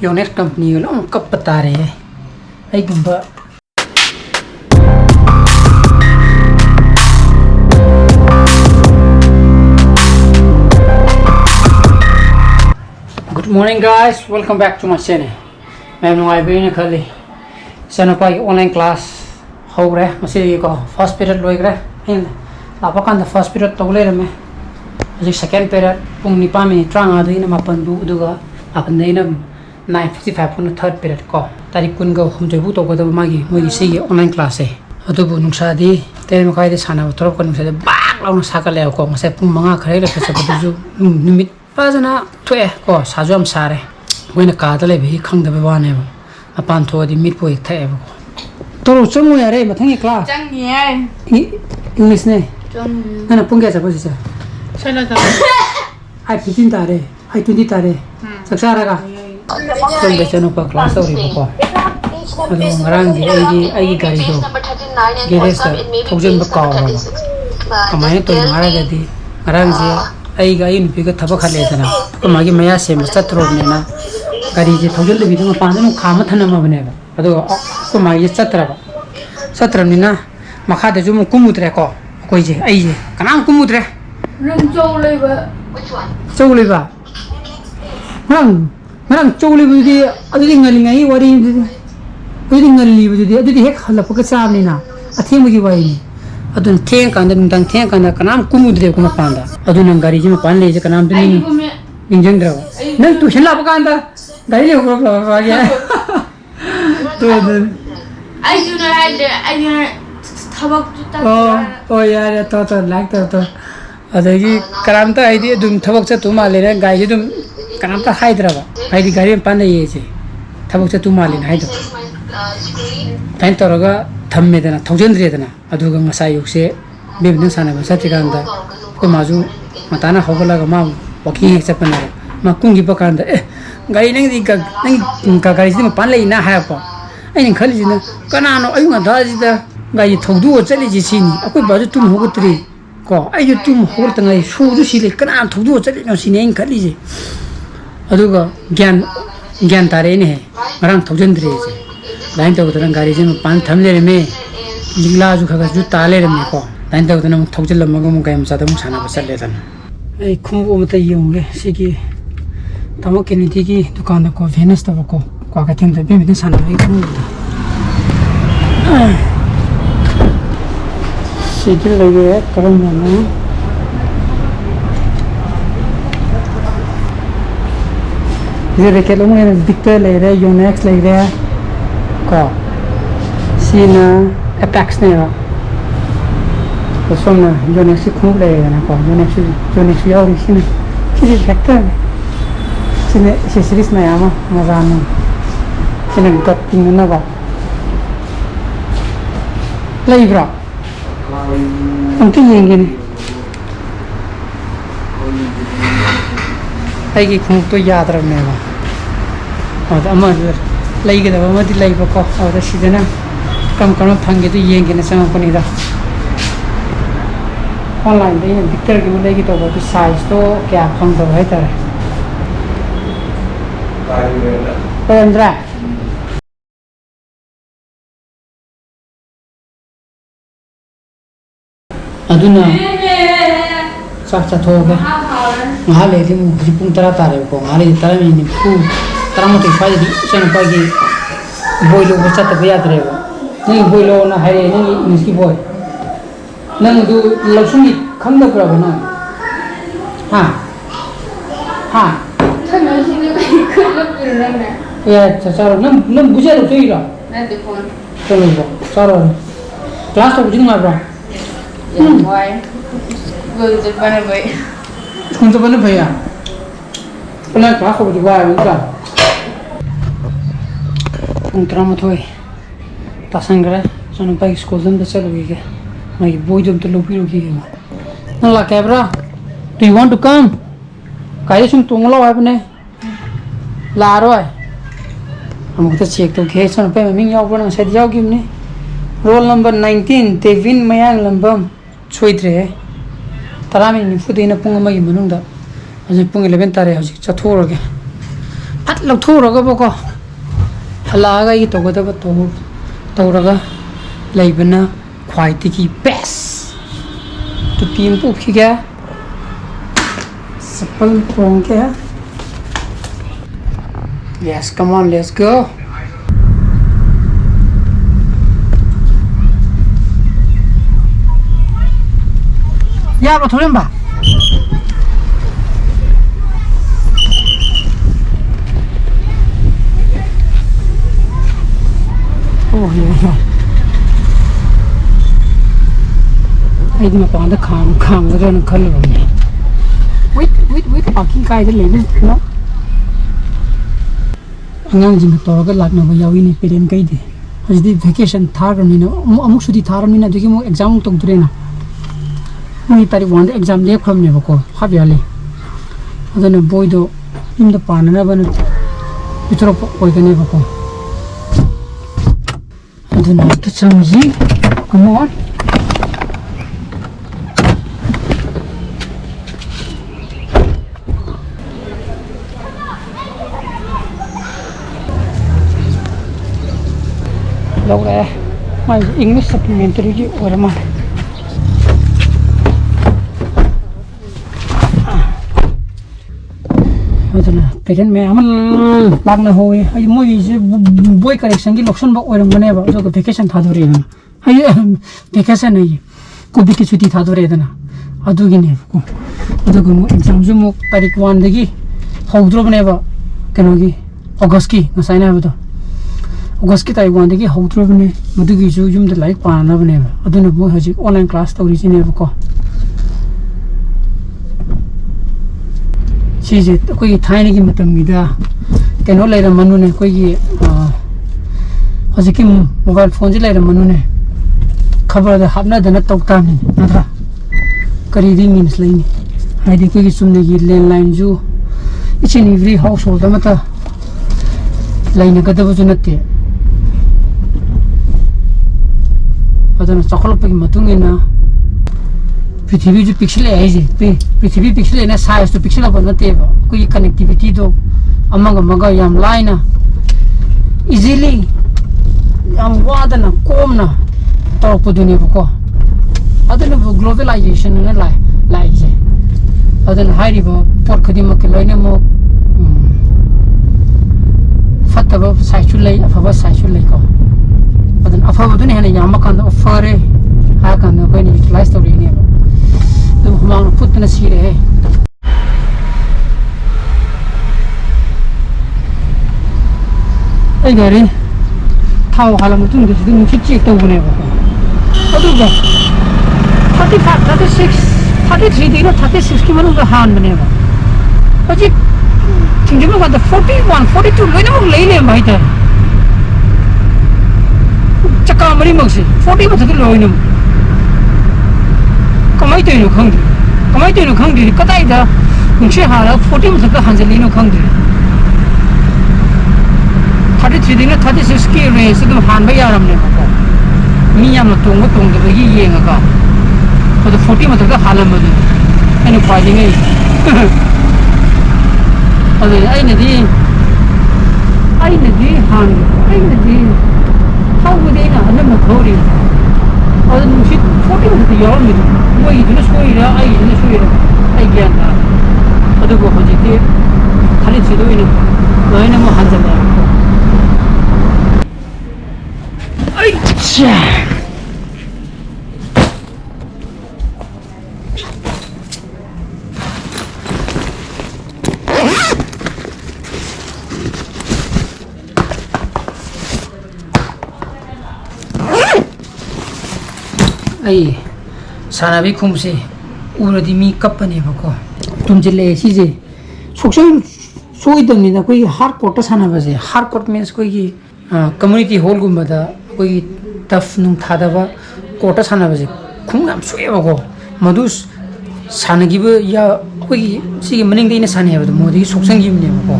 your next company will on kapatare. I gumba. Good morning, guys. Welcome back to my channel. I'm going to Sanopai online class. How re? Masi ko first period loigre. Hin. Apakan the first period tole me. The second period pung ni pa mi trang adu ina mapandu duga apan ina 9:55 pun third period ko. Tari kun go hum jebu to ko da magi moi si online class e. Adu bu nungsa di tel makai de sana torop ko nungsa de bak launa sakale ko ngase pung manga khare le pesa badu nimit Pazana tue ko sajom sare wena ka dale bi khang da ba ne ba apan tho di mit poi the ba to chungu ya re mathang class chang ye English ne chung na pung ge sa ba sa chana ta ai 15 tare ai 20 tare saksara ka chung de chano pa class ori ba ko ado ngarang gi ai gari do ge sa thojun ba ka amai to ngara ga di ngarang je ai ga in piga thaba khale dana ko magi maya se masatro ne na gari je thojul de bidung pa no khama thana ma bane ba ado ko magi satra ni na makha de jum kumudre ko koi je ai je kanang kumudre rang chou lei ba rang chou lei bi adu ngali ngai wari adu ngali bi adu hek khala pa ka cha ni na athi mu gi wai ni adun theng kan dang theng kan kanam kumudre kuma panda adun gari ji ma pan le je kanam din injendra nang tu hila pa da gari le ko ba ya to I do not have thabak ta oh ya to like to adagi karam ta ai di dum thabak cha tu ma le re gai ji dum kanam ta haidra ba ai di gari pan le ye je thabak cha tu ma le hai do tain to raga thamme dana thousand dana aduga ngasai yukse bebin sana ba satikanda ko maju matana hogala ga ma waki chapana ma kungi bakanda gari nang di nang ka gari sim pan le na ha pa ai ning khali jina kana no ayu nga ji da gari thodu chali ji sini akoi baju tum hogutri ko ayu tum hogurta ngai su ju sile kana thodu chali no sini ing khali ji aduga gyan tare ne marang thousand je lain to tang gari jin pan thamle re me lingla ju khaga ju tale re me ko lain to tang thojil lam ga mu ga am sa da mu sana ba sal le tan ai khum o mata yong le sigi tamo ke ni gi dukan da ko venus ta ko ka theng da be me sana ai khum sigi le ge karam na ये के लोग ने दिखते ले रहे Unix ले रहे को सीना अपेक्स ने वा तो सोना यूनेक्स खूब ले ना को यूनेक्स यार सीने सीने फैक्टर सीने सीरीज ना यामा मजा ना सीने गट्टिंग ना वा ले ब्रा अंत येंगे ने ai ki khung to yaad rakne ba aur ama lai ge da ma di lai ba ko aur sidena kam thang ge to yeng ge na sang ko ni da online de picture ge lai ge to ba size to kya khang da hai ta pendra aduna sa tho ge ngale di mu pung tara tare ko ngale tara mi ni pu tara mo te fa di chen pa gi boilo ba chat ba ya tare ko ni boilo na hai ni ki boy nang du laksumi khang da pra ba na ha thang na sin ne ko la pur na na ya cha nam buje ro choi ra na de phone chalo ba charo class to bujing ma bra boy go to bana boy kung sa bana bhaiya pala ka ko di ba ka kung trama thoi ta sangra sono pa school dam da chalo ge mai boy dum to lopi ro ge na la camera do you want to come kai sum tung lo ai bne la rồi हम तो check तो के सोन पे Ming याव बना से याव गिम ने रोल नंबर 19 तेविन मयांग लंबम छोइद्रे तरामी नि फुदेना पुंग मा गिम नुंदा अजे पुंग 11 तारे हजि चथोरगे ꯐꯠ ꯂꯧꯊꯣꯛꯎꯔꯒꯕꯀꯣ ꯍꯜꯂꯛꯑꯒ ꯑꯩꯒꯤ ꯇꯧꯒꯗꯕ ꯇꯧꯔꯒ ꯂꯩꯕꯅ ꯈ꯭ꯋꯥꯏꯗꯒꯤ ꯕꯦꯁ ꯇꯨꯄꯤ ꯑꯃ ꯄꯨꯈꯤꯒꯦ चप्पल पहन के yes come on let's go या ब थोड़े बा oh yeah ai di ma pa da kham ga ron khal lo ni wait parking kai da le no angang jing to ga lak na ba yawi ni parent kai de hajdi vacation thar ni na amuk sudi thar ni na degi mo exam tong dure na moi tari one exam le kham ne ba ko khabyale adana boy do imda pana na ban pitro oi ga ne ba ko adana to chamji come on lâu rồi mà English supplementary chứ ở mà rồi nè parent mẹ mình làm là hồi hay mỗi buổi correction cái option bảo ở trong này bảo rồi vacation thà rồi nè hay vacation này cô bị cái chuti thà rồi nè adu cái này cô adu cái một exam zoom một tarik one đấy hậu drop này bảo cái nó cái August cái nó sai này bảo August ki Taiwan de ki hotro bne madu gi ju jum de like pa na bne aduna bo haji online class tori chine ko chi je ko gi thaini gi matam mi da keno lai ra manu ne ko gi haji ki mobile phone ji lai ra manu ne khabar da hapna dana tok ta ni nadra kari di means lai ni hai de ko gi sumne gi landline ju each and every household da mata lai na kada bu junate adana chocolate pe matung ina prithvi ju pixel ai je prithvi pixel na size to pixel ba na te ba ko connectivity do amaga yam line easily yam wadana komna to podune ko adana globalization na lai je adana hari ba por khadima ke loine mo fataba saichu lai afaba saichu lai ko adan afaba dun hena yama kan offer ha kan ko ni utilize to ri ne to humang putna si re ai gari thau hala mutun de sidin chi chi to bune ba adu ba 35 36 33 dino 36 ki manu ga han bune ba aji Tinggal ada 41, 42, lain apa lain ni baik tak? Cakap mari maksud 40 betul tu lain. Kamai tu ini khang diri, kata itu, mungkin hal 40 betul tu hanjal ini khang diri. 33 dengan 36 kilo ni sedang han bayar ramai apa? Ni yang tunggu tu bagi ye ngaka. Kalau 40 betul tu halam betul. Ini pagi ni. अरे आई नदी हां आई नदी how they ना अनम खोरी और मुझे 40 minute यार मेरी वो इधर सोई रहा आई ज्ञान था अदो को होजी के खाली छिदो इने लोइने म हान जले आई छा ai sana bi khumse uradi mi kapane bako tumjile chije soksang soidam ni na koi har court sana baje har court means koi ki community hall gumba da koi taf nung thada ba court sana baje khungam soe bako madus sana gi ba ya koi si maning deina sana ba modi soksang gi ne bako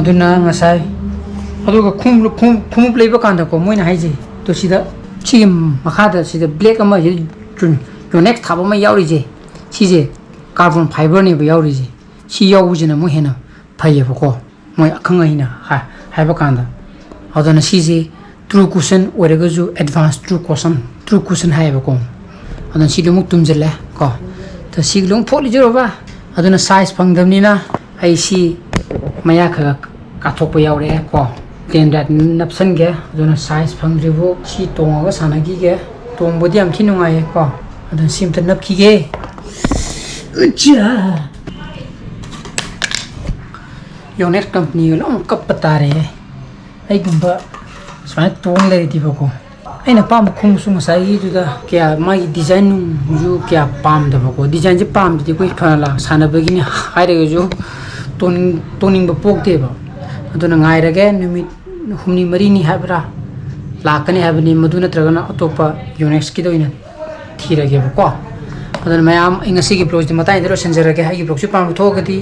aduna ngasai aduga khum play ba kan da ko moina haije to sida chim makada sida black ama jun yo next thaba ma yauri je chi je carbon fiber ne ba yauri je chi yawu je na mo hena phaiye ba ko moi akhangaina haiba kanda adana siji true question oregaju advanced true question haiba ko adan si lumuk tumjela ko ta si lung pholi jero ba aduna size phangdamni na ai si maya kha kathok pa yaure ko ten that napsan ge aduna size phangribo si tonga sanagi ge tong bodi am thinungai ko adan sim ta napki ge ucha yonet company long kap patare ai gumba smart tong le di bako aina pam khum sum sai du da kya mai design ju kya pam da bako design je pam di koi phala sana bagini haire ju toning ba pok de ba aduna ngai rage numit humni mari ni habra lakani habni maduna tragana atopa yonex ki doina thirage bako aduna mayam ingasi gi blog di matai dero senjera ge hagi blog su pam thogadi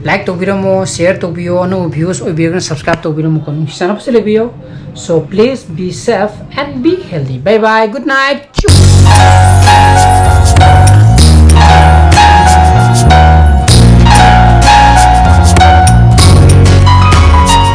like to biramo share to bio no views or bio subscribe to biramo kon sana pasile bio so please be safe and be healthy bye bye good night